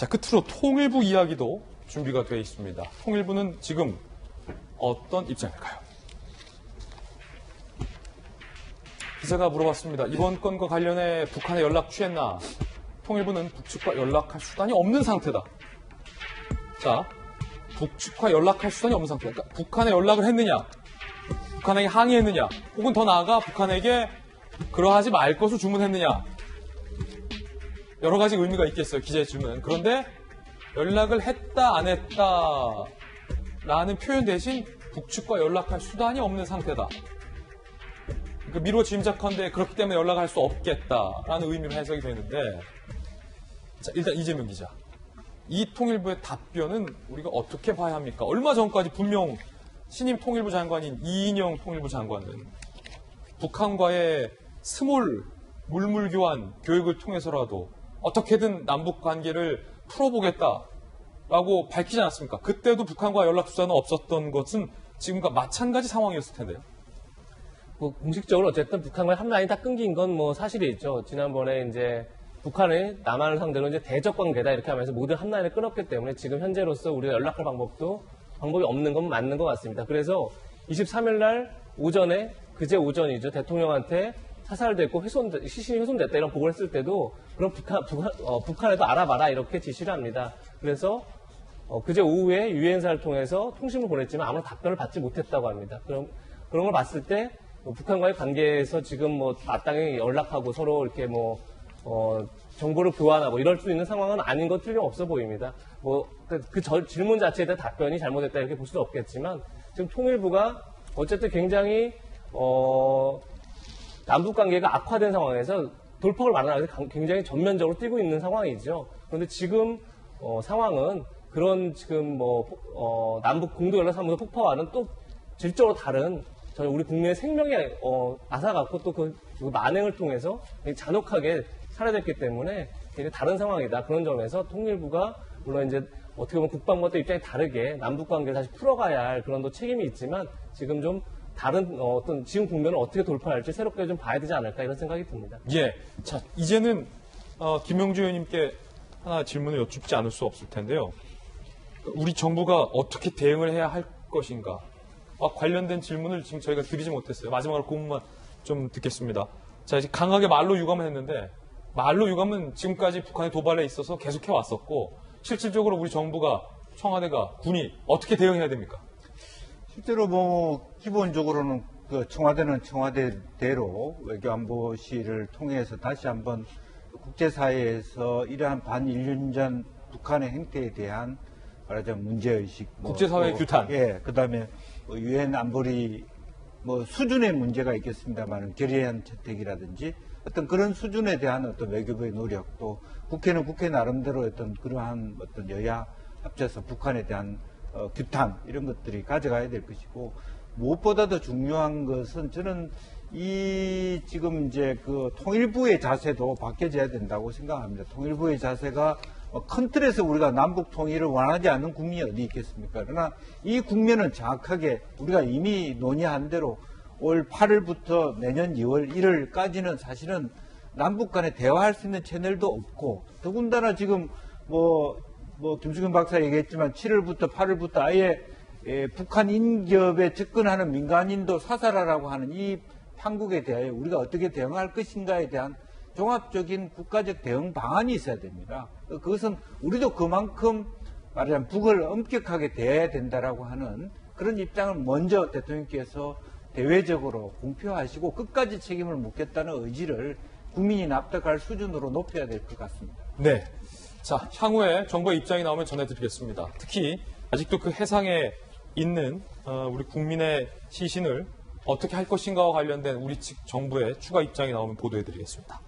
자, 끝으로 통일부 이야기도 준비가 되어 있습니다. 통일부는 지금 어떤 입장일까요? 기자가 물어봤습니다. 이번 건과 관련해 북한에 연락 취했나? 통일부는 북측과 연락할 수단이 없는 상태다. 자, 북측과 연락할 수단이 없는 상태. 그러니까 북한에 연락을 했느냐? 북한에게 항의했느냐? 혹은 더 나아가 북한에게 그러하지 말 것을 주문했느냐? 여러 가지 의미가 있겠어요. 기자의 질문은. 그런데 연락을 했다 안 했다 라는 표현 대신 북측과 연락할 수단이 없는 상태다. 그러니까 미루어 짐작컨대 그렇기 때문에 연락할 수 없겠다라는 의미로 해석이 되는데, 자, 일단 이재명 기자, 이 통일부의 답변은 우리가 어떻게 봐야 합니까? 얼마 전까지 분명 신임 통일부 장관인 이인영 통일부 장관은 북한과의 스몰 물물 교환 교육을 통해서라도 어떻게든 남북 관계를 풀어보겠다라고 밝히지 않았습니까? 그때도 북한과 연락 수단은 없었던 것은 지금과 마찬가지 상황이었을 텐데요. 뭐 공식적으로 어쨌든 북한과의 함라인이 다 끊긴 건 뭐 사실이죠. 지난번에 이제 북한이 남한을 상대로 이제 대적 관계다 이렇게 하면서 모든 함라인을 끊었기 때문에 지금 현재로서 우리가 연락할 방법이 없는 건 맞는 것 같습니다. 그래서 23일 날 오전에, 그제 오전이죠. 대통령한테 사살됐고 시신이 훼손됐다 이런 보고를 했을 때도 그럼 북한에도 알아봐라 이렇게 지시를 합니다. 그래서 그제 오후에 유엔사를 통해서 통신을 보냈지만 아무런 답변을 받지 못했다고 합니다. 그런 걸 봤을 때 북한과의 관계에서 지금 뭐 마땅히 연락하고 서로 이렇게 정보를 교환하고 이럴 수 있는 상황은 아닌 것 틀림없어 보입니다. 질문 자체에 대한 답변이 잘못됐다 이렇게 볼 수는 없겠지만 지금 통일부가 어쨌든 굉장히 남북 관계가 악화된 상황에서 돌파를 마련하기 위해서 굉장히 전면적으로 뛰고 있는 상황이죠. 그런데 지금 상황은 그런 지금 남북 공동 연락사무소 폭파와는 또 질적으로 다른 우리 국민의 생명이 앗아갔고 또 그 만행을 통해서 잔혹하게 살해됐기 때문에 다른 상황이다. 그런 점에서 통일부가 물론 이제 어떻게 보면 국방부와 또 입장이 다르게 남북 관계를 다시 풀어가야 할 그런 또 책임이 있지만 지금 좀 다른 어떤 지금 국면을 어떻게 돌파할지 새롭게 좀 봐야 되지 않을까 이런 생각이 듭니다. 예. 자, 이제는 김영주 의원님께 하나 질문을 여쭙지 않을 수 없을 텐데요. 우리 정부가 어떻게 대응을 해야 할 것인가? 관련된 질문을 지금 저희가 드리지 못했어요. 마지막으로 그 부분만 좀 듣겠습니다. 자, 이제 강하게 말로 유감을 했는데, 말로 유감은 지금까지 북한의 도발에 있어서 계속해 왔었고, 실질적으로 우리 정부가, 청와대가, 군이 어떻게 대응해야 됩니까? 실제로 기본적으로는 청와대는 청와대대로 외교안보실을 통해서 다시 한번 국제사회에서 이러한 반일륜전 북한의 행태에 대한 말하자면 문제의식. 국제사회의 규탄. 예, 그 다음에 유엔 안보리 수준의 문제가 있겠습니다만 결의안 채택이라든지 어떤 그런 수준에 대한 어떤 외교부의 노력, 또 국회는 국회 나름대로 그러한 여야 합쳐서 북한에 대한 규탄 이런 것들이 가져가야 될 것이고, 무엇보다도 중요한 것은 저는 지금 이제 통일부의 자세도 바뀌어져야 된다고 생각합니다. 통일부의 자세가 큰 틀에서 우리가 남북 통일을 원하지 않는 국민이 어디 있겠습니까? 그러나 이 국면은 정확하게 우리가 이미 논의한 대로 올 8일부터 내년 2월 1일까지는 사실은 남북 간에 대화할 수 있는 채널도 없고, 더군다나 지금 김수경 박사 얘기했지만 7일부터 8일부터 아예 북한 인접에 접근하는 민간인도 사살하라고 하는 이 판국에 대하여 우리가 어떻게 대응할 것인가에 대한 종합적인 국가적 대응 방안이 있어야 됩니다. 그것은 우리도 그만큼 말하자면 북을 엄격하게 대해야 된다라고 하는 그런 입장을 먼저 대통령께서 대외적으로 공표하시고 끝까지 책임을 묻겠다는 의지를 국민이 납득할 수준으로 높여야 될 것 같습니다. 네. 자, 향후에 정부의 입장이 나오면 전해드리겠습니다. 특히 아직도 그 해상에 있는 우리 국민의 시신을 어떻게 할 것인가와 관련된 우리 측 정부의 추가 입장이 나오면 보도해드리겠습니다.